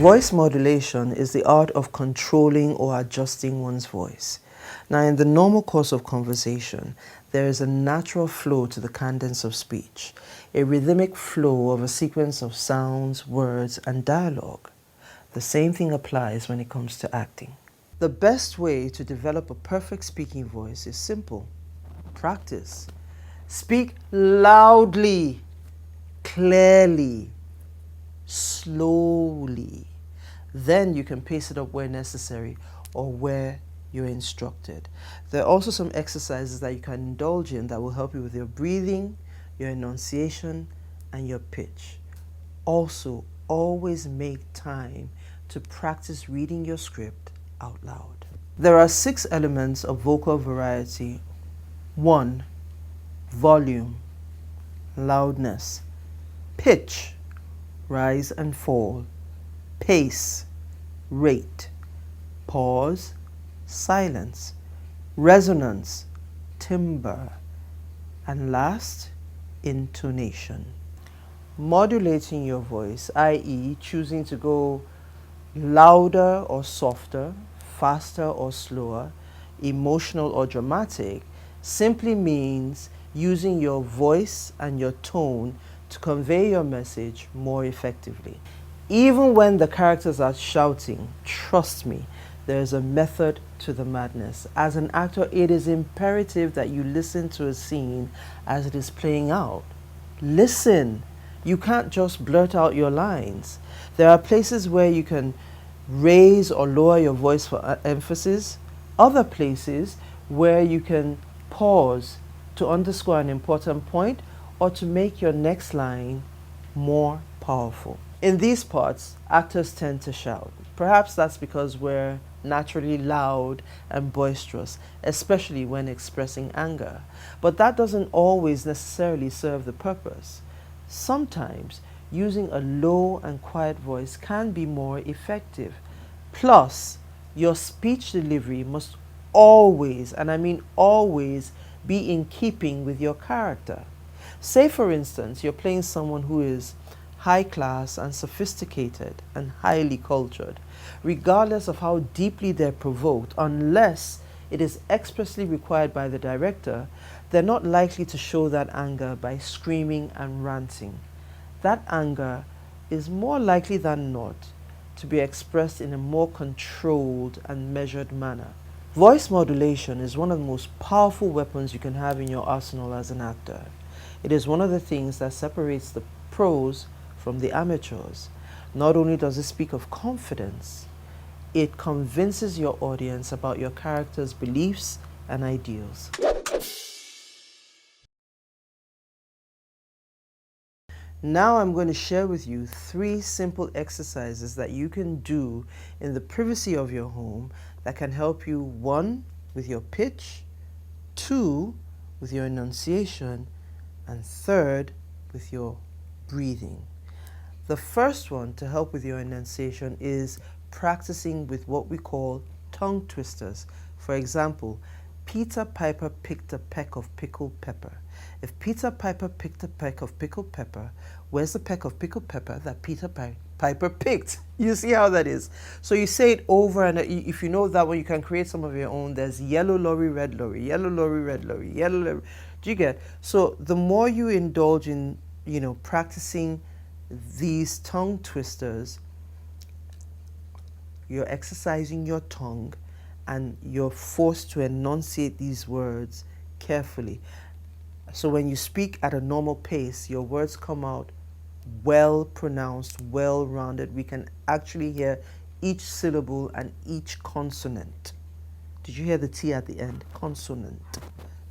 Voice modulation is the art of controlling or adjusting one's voice. Now, in the normal course of conversation, there is a natural flow to the cadence of speech, a rhythmic flow of a sequence of sounds, words, and dialogue. The same thing applies when it comes to acting. The best way to develop a perfect speaking voice is simple. Practice. Speak loudly, clearly, slowly. Then you can pace it up where necessary or where you're instructed. There are also some exercises that you can indulge in that will help you with your breathing, your enunciation, and your pitch. Also, always make time to practice reading your script out loud. There are 6 elements of vocal variety. 1. Volume, loudness, pitch, rise and fall, pace, rate, pause, silence, resonance, timbre, and last, intonation. Modulating your voice, i.e. choosing to go louder or softer, faster or slower, emotional or dramatic, simply means using your voice and your tone to convey your message more effectively. Even when the characters are shouting, trust me, there is a method to the madness. As an actor, it is imperative that you listen to a scene as it is playing out. Listen. You can't just blurt out your lines. There are places where you can raise or lower your voice for emphasis, other places where you can pause to underscore an important point or to make your next line more powerful. In these parts, actors tend to shout. Perhaps that's because we're naturally loud and boisterous, especially when expressing anger. But that doesn't always necessarily serve the purpose. Sometimes using a low and quiet voice can be more effective. Plus, your speech delivery must always, and I mean always, be in keeping with your character. Say, for instance, you're playing someone who is high class and sophisticated and highly cultured. Regardless of how deeply they're provoked, unless it is expressly required by the director, they're not likely to show that anger by screaming and ranting. That anger is more likely than not to be expressed in a more controlled and measured manner. Voice modulation is one of the most powerful weapons you can have in your arsenal as an actor. It is one of the things that separates the pros from the amateurs. Not only does it speak of confidence, it convinces your audience about your character's beliefs and ideals. Now I'm going to share with you 3 simple exercises that you can do in the privacy of your home that can help you, 1, with your pitch, 2, with your enunciation, and 3rd, with your breathing. The first one to help with your enunciation is practicing with what we call tongue twisters. For example, Peter Piper picked a peck of pickled pepper. If Peter Piper picked a peck of pickled pepper, where's the peck of pickled pepper that Peter Piper picked? You see how that is? So you say it over, and if you know that one, you can create some of your own. There's yellow lorry, red lorry, yellow lorry, red lorry, yellow lorry. Do you get? So the more you indulge in, practicing these tongue twisters, you're exercising your tongue and you're forced to enunciate these words carefully. So when you speak at a normal pace, your words come out well pronounced, well rounded. We can actually hear each syllable and each consonant. Did you hear the T at the end? Consonant.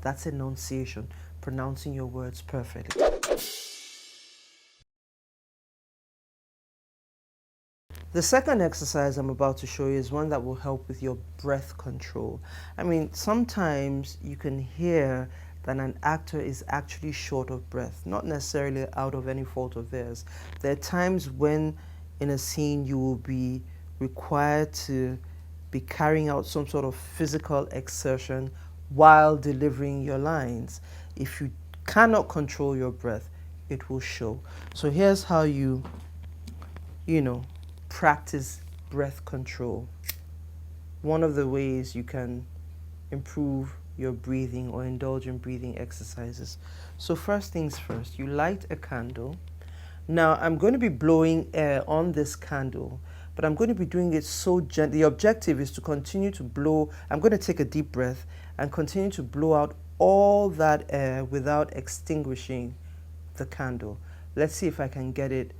That's enunciation, pronouncing your words perfectly. The second exercise I'm about to show you is one that will help with your breath control. I mean, sometimes you can hear that an actor is actually short of breath, not necessarily out of any fault of theirs. There are times when in a scene you will be required to be carrying out some sort of physical exertion while delivering your lines. If you cannot control your breath, it will show. So here's how you practice breath control. One of the ways you can improve your breathing or indulge in breathing exercises. So first things first, you light a candle. Now I'm going to be blowing air on this candle, but I'm going to be doing it so gently. The objective is to continue to blow. I'm going to take a deep breath and continue to blow out all that air without extinguishing the candle. Let's see if I can get it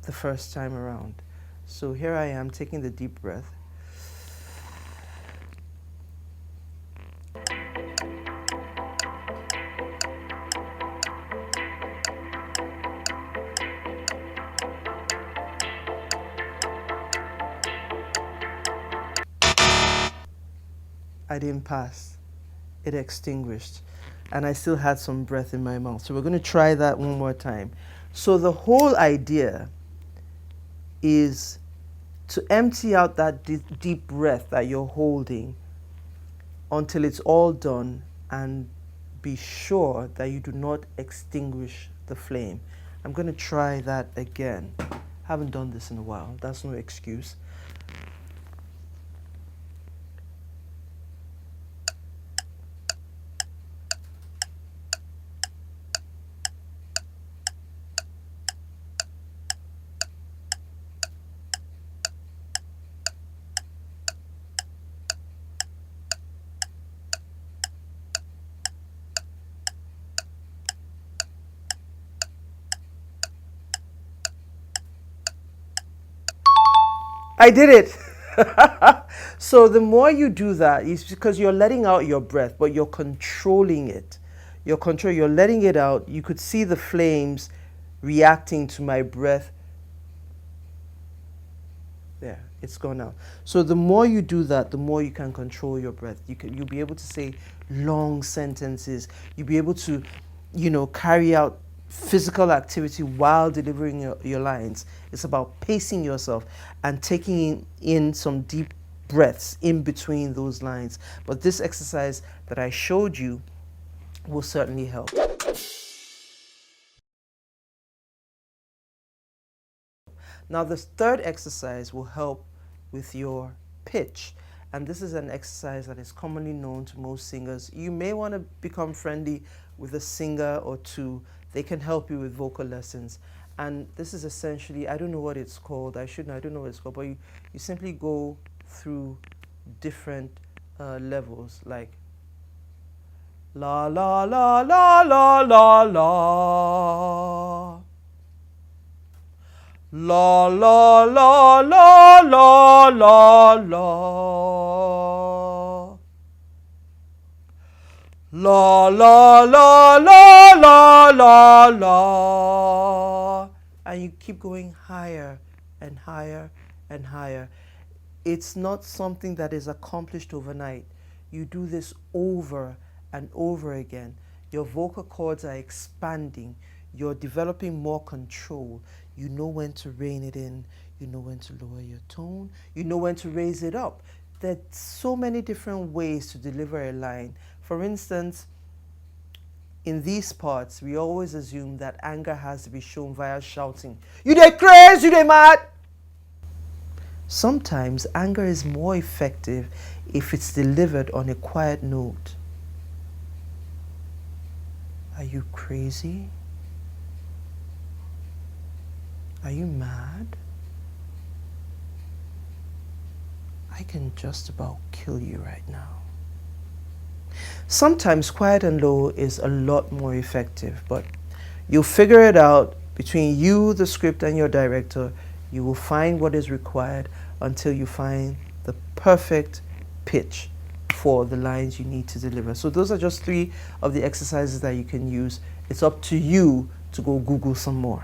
the first time around. So here I am taking the deep breath. I didn't pass. It extinguished. And I still had some breath in my mouth. So we're going to try that one more time. So the whole idea is to empty out that deep breath that you're holding until it's all done, and be sure that you do not extinguish the flame. I'm going to try that again. Haven't done this in a while. That's no excuse. I did it. So the more you do that, it's because you're letting out your breath, but you're controlling it. You're letting it out. You could see the flames reacting to my breath. There, it's gone out. So the more you do that, the more you can control your breath. You'll be able to say long sentences. You'll be able to, carry out physical activity while delivering your lines. It's about pacing yourself and taking in some deep breaths in between those lines. But this exercise that I showed you will certainly help. Now the third exercise will help with your pitch. And this is an exercise that is commonly known to most singers. You may want to become friendly with a singer or two. They can help you with vocal lessons. And this is essentially, I don't know what it's called. I don't know what it's called, but you simply go through different levels, like la la la la la la la. La la la la la la la. La la la la la la la. And you keep going higher and higher and higher. It's not something that is accomplished overnight. You do this over and over again. Your vocal cords are expanding. You're developing more control. You know when to rein it in. You know when to lower your tone. You know when to raise it up. There's so many different ways to deliver a line. For instance, in these parts, we always assume that anger has to be shown via shouting. You dey crazy, you dey mad. Sometimes anger is more effective if it's delivered on a quiet note. Are you crazy? Are you mad? I can just about kill you right now. Sometimes quiet and low is a lot more effective, but you'll figure it out between you, the script, and your director. You will find what is required until you find the perfect pitch for the lines you need to deliver. So those are just 3 of the exercises that you can use. It's up to you to go Google some more.